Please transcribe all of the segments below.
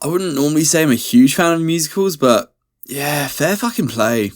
I wouldn't normally say I'm a huge fan of musicals, but yeah, fair fucking play.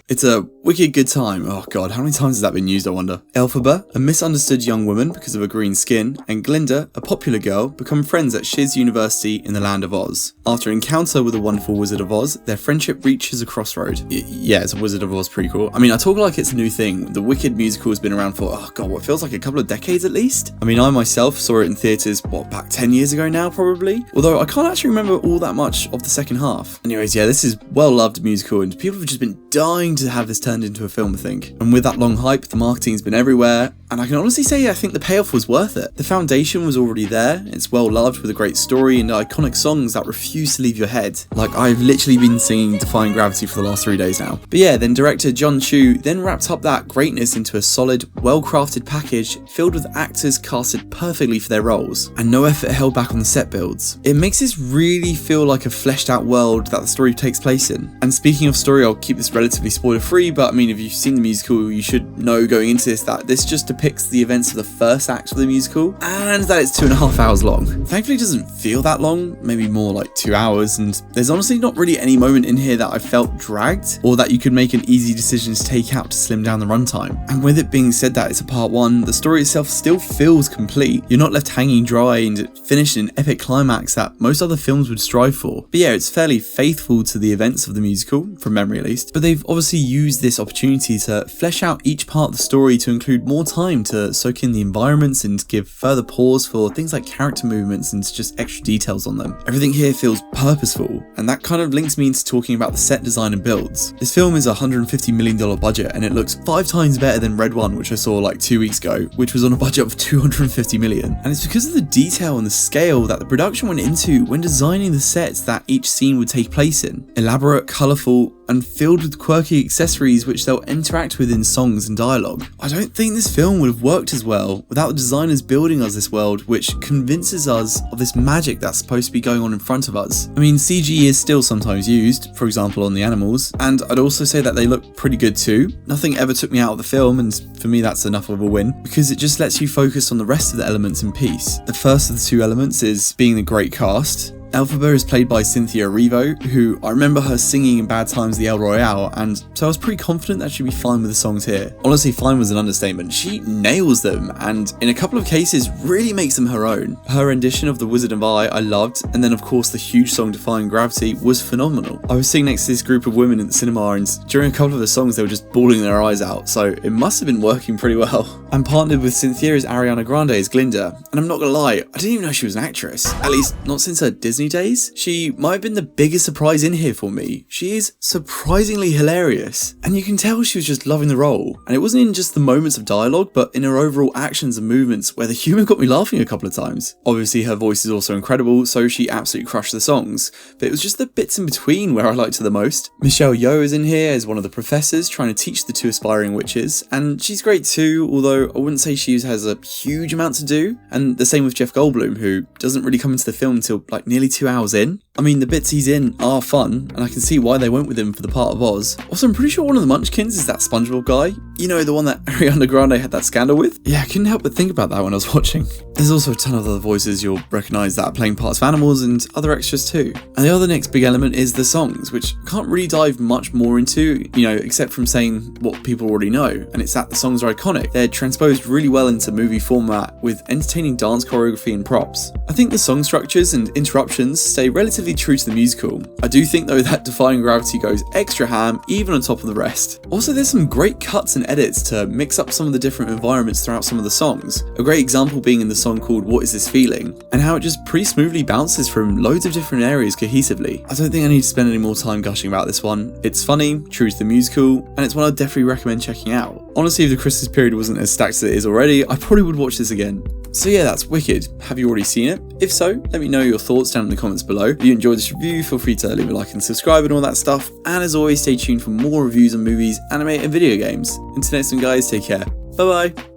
It's a wicked good time. Oh god, how many times has that been used, I wonder? Elphaba, a misunderstood young woman because of her green skin, and Glinda, a popular girl, become friends at Shiz University in the land of Oz. After an encounter with the wonderful Wizard of Oz, their friendship reaches a crossroad. Yeah, it's a Wizard of Oz prequel. I mean, I talk like it's a new thing. The Wicked musical has been around for, oh god, what feels like a couple of decades at least? I mean, I myself saw it in theatres, back 10 years ago now, probably? Although I can't actually remember all that much of the second half. Anyways, yeah, this is well-loved musical, and people have just been dying to have this turned into a film, I think. And with that long hype, the marketing's been everywhere, and I can honestly say I think the payoff was worth it. The foundation was already there, it's well loved with a great story and iconic songs that refuse to leave your head. Like, I've literally been singing Defying Gravity for the last 3 days now. But yeah, then director Jon M then wrapped up that greatness into a solid, well-crafted package filled with actors casted perfectly for their roles, and no effort held back on the set builds. It makes this really feel like a fleshed out world that the story takes place in. And speaking of story, I'll keep this relatively spoiler free, but I mean, if you've seen the musical, you should know going into this that this just depicts the events of the first act of the musical, and that it's 2.5 hours long. Thankfully it doesn't feel that long, maybe more like 2 hours, and there's honestly not really any moment in here that I felt dragged, or that you could make an easy decision to take out to slim down the runtime. And with it being said that it's a part one, the story itself still feels complete. You're not left hanging dry and finished in an epic climax that most other films would strive for. But yeah, it's fairly faithful to the events of the musical, from memory at least, but they've obviously used this opportunity to flesh out each part of the story to include more time to soak in the environments and give further pause for things like character movements and just extra details on them. Everything here feels purposeful, and that kind of links me into talking about the set design and builds. This film is a $150 million budget, and it looks 5 times better than Red One, which I saw like 2 weeks ago, which was on a budget of $250 million. And it's because of the detail and the scale that the production went into when designing the sets that each scene would take place in. Elaborate, colourful, and filled with quirky accessories which they'll interact with in songs and dialogue. I don't think this film would have worked as well without the designers building us this world which convinces us of this magic that's supposed to be going on in front of us. I mean, CG is still sometimes used, for example on the animals, and I'd also say that they look pretty good too. Nothing ever took me out of the film, and for me that's enough of a win, because it just lets you focus on the rest of the elements in peace. The first of the 2 elements is being the great cast. Elphaba is played by Cynthia Erivo, who I remember her singing in Bad Times the El Royale, and so I was pretty confident that she'd be fine with the songs here. Honestly, fine was an understatement. She nails them, and in a couple of cases really makes them her own. Her rendition of The Wizard of Oz I loved, and then of course the huge song Defying Gravity was phenomenal. I was sitting next to this group of women in the cinema, and during a couple of the songs they were just bawling their eyes out, so it must have been working pretty well. And partnered with Cynthia is Ariana Grande as Glinda, and I'm not gonna lie, I didn't even know she was an actress. At least not since her Disney days. She might have been the biggest surprise in here for me. She is surprisingly hilarious, and you can tell she was just loving the role. And it wasn't in just the moments of dialogue, but in her overall actions and movements where the humour got me laughing a couple of times. Obviously her voice is also incredible, so she absolutely crushed the songs, but it was just the bits in between where I liked her the most. Yeoh is in here as one of the professors trying to teach the 2 aspiring witches, and she's great too, although I wouldn't say she has a huge amount to do. And the same with Jeff Goldblum, who doesn't really come into the film until like nearly 2 hours in. I mean, the bits he's in are fun, and I can see why they went with him for the part of Oz. Also, I'm pretty sure one of the Munchkins is that SpongeBob guy. You know, the one that Ariana Grande had that scandal with? Yeah, I couldn't help but think about that when I was watching. There's also a ton of other voices you'll recognise that are playing parts of animals and other extras too. And the other next big element is the songs, which I can't really dive much more into, except from saying what people already know, and it's that the songs are iconic. They're transposed really well into movie format with entertaining dance choreography and props. I think the song structures and interruptions stay relatively true to the musical. I do think though that Defying Gravity goes extra ham even on top of the rest. Also, there's some great cuts and edits to mix up some of the different environments throughout some of the songs. A great example being in the song called What Is This Feeling, and how it just pretty smoothly bounces from loads of different areas cohesively. I don't think I need to spend any more time gushing about this one. It's funny, true to the musical, and it's one I'd definitely recommend checking out. Honestly, if the Christmas period wasn't as stacked as it is already, I probably would watch this again. So yeah, that's Wicked. Have you already seen it? If so, let me know your thoughts down in the comments below. If you enjoyed this review, feel free to leave a like and subscribe and all that stuff. And as always, stay tuned for more reviews on movies, anime and video games. Until next time guys, take care. Bye bye.